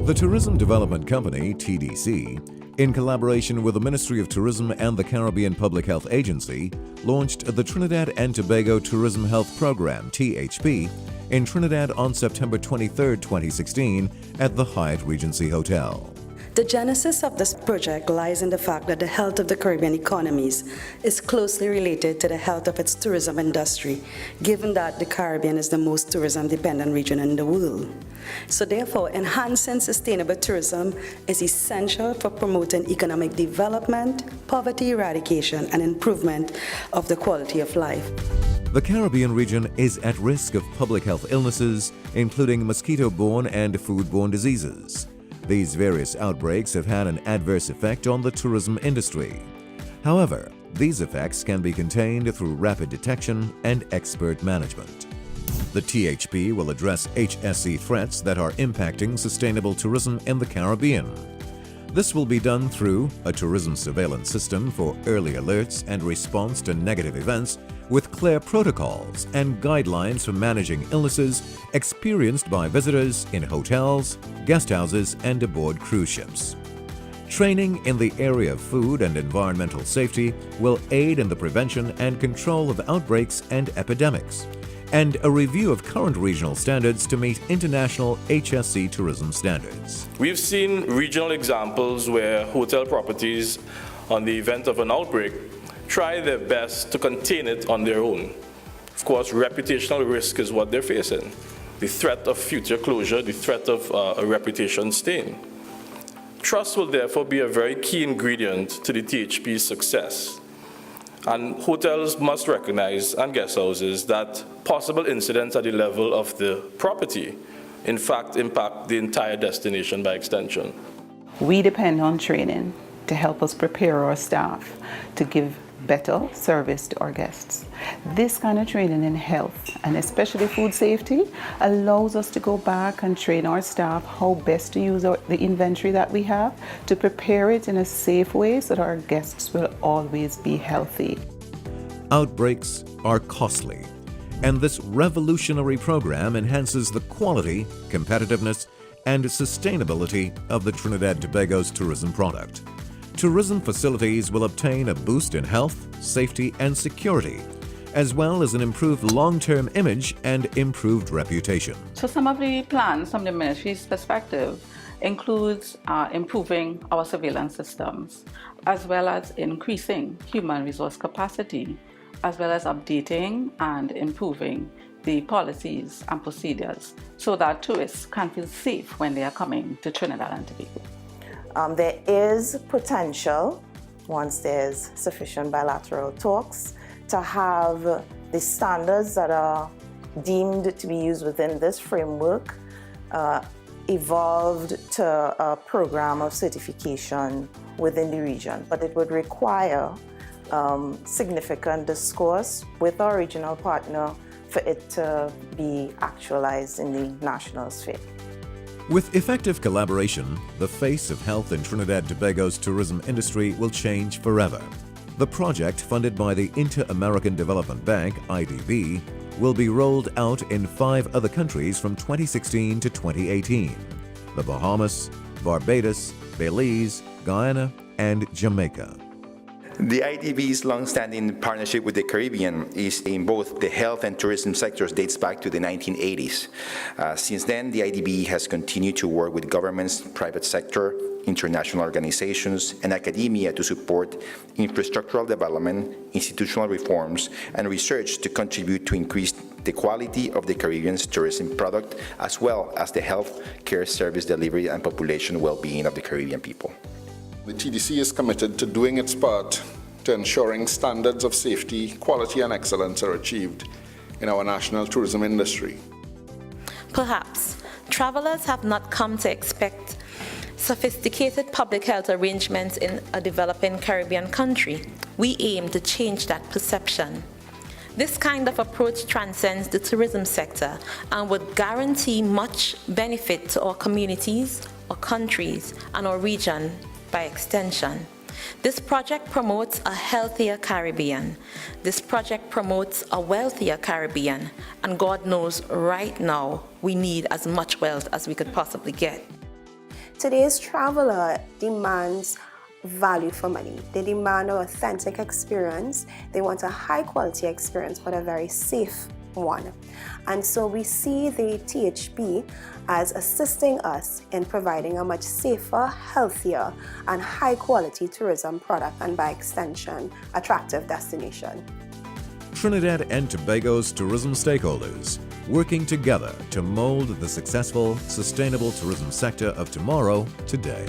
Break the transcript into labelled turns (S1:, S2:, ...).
S1: The Tourism Development Company, TDC, in collaboration with the Ministry of Tourism and the Caribbean Public Health Agency, launched the Trinidad and Tobago Tourism Health Program, THP, in Trinidad on September 23, 2016, at the Hyatt Regency Hotel.
S2: The genesis of this project lies in the fact that the health of the Caribbean economies is closely related to the health of its tourism industry, given that the Caribbean is the most tourism-dependent region in the world. So therefore, enhancing sustainable tourism is essential for promoting economic development, poverty eradication, and improvement of the quality of life.
S1: The Caribbean region is at risk of public health illnesses, including mosquito-borne and foodborne diseases. These various outbreaks have had an adverse effect on the tourism industry. However, these effects can be contained through rapid detection and expert management. The THP will address HSE threats that are impacting sustainable tourism in the Caribbean. This will be done through a tourism surveillance system for early alerts and response to negative events, with clear protocols and guidelines for managing illnesses experienced by visitors in hotels, guest houses, and aboard cruise ships. Training in the area of food and environmental safety will aid in the prevention and control of outbreaks and epidemics, and a review of current regional standards to meet international HSE tourism standards.
S3: We've seen regional examples where hotel properties, on the event of an outbreak, try their best to contain it on their own. Of course, reputational risk is what they're facing. The threat of future closure, the threat of a reputation stain. Trust will therefore be a very key ingredient to the THP's success. And hotels must recognize, and guest houses, that possible incidents at the level of the property, in fact, impact the entire destination by extension.
S4: We depend on training to help us prepare our staff to give better service to our guests. This kind of training in health, and especially food safety, allows us to go back and train our staff how best to use the inventory that we have to prepare it in a safe way so that our guests will always be healthy.
S1: Outbreaks are costly, and this revolutionary program enhances the quality, competitiveness, and sustainability of the Trinidad and Tobago's tourism product. Tourism facilities will obtain a boost in health, safety, and security, as well as an improved long-term image and improved reputation.
S5: So some of the plans from the ministry's perspective includes improving our surveillance systems, as well as increasing human resource capacity, as well as updating and improving the policies and procedures so that tourists can feel safe when they are coming to Trinidad and Tobago.
S6: There is potential, once there's sufficient bilateral talks, to have the standards that are deemed to be used within this framework evolved to a program of certification within the region. But it would require significant discourse with our regional partner for it to be actualized in the national sphere.
S1: With effective collaboration, the face of health in Trinidad and Tobago's tourism industry will change forever. The project, funded by the Inter-American Development Bank, IDB, will be rolled out in 5 other countries from 2016 to 2018: the Bahamas, Barbados, Belize, Guyana, and Jamaica.
S7: The IDB's long-standing partnership with the Caribbean is in both the health and tourism sectors dates back to the 1980s. Since then, the IDB has continued to work with governments, private sector, international organizations, and academia to support infrastructural development, institutional reforms, and research to contribute to increase the quality of the Caribbean's tourism product, as well as the health care service delivery and population well-being of the Caribbean people.
S8: The TDC is committed to doing its part to ensuring standards of safety, quality, and excellence are achieved in our national tourism industry.
S9: Perhaps travelers have not come to expect sophisticated public health arrangements in a developing Caribbean country. We aim to change that perception. This kind of approach transcends the tourism sector and would guarantee much benefit to our communities, our countries, and our region by extension. This project promotes a healthier Caribbean. This project promotes a wealthier Caribbean. And God knows right now we need as much wealth as we could possibly get.
S10: Today's traveler demands value for money. They demand an authentic experience. They want a high quality experience, but a very safe one. And so we see the THB as assisting us in providing a much safer, healthier, and high quality tourism product, and by extension, attractive destination.
S1: Trinidad and Tobago's tourism stakeholders working together to mold the successful, sustainable tourism sector of tomorrow today.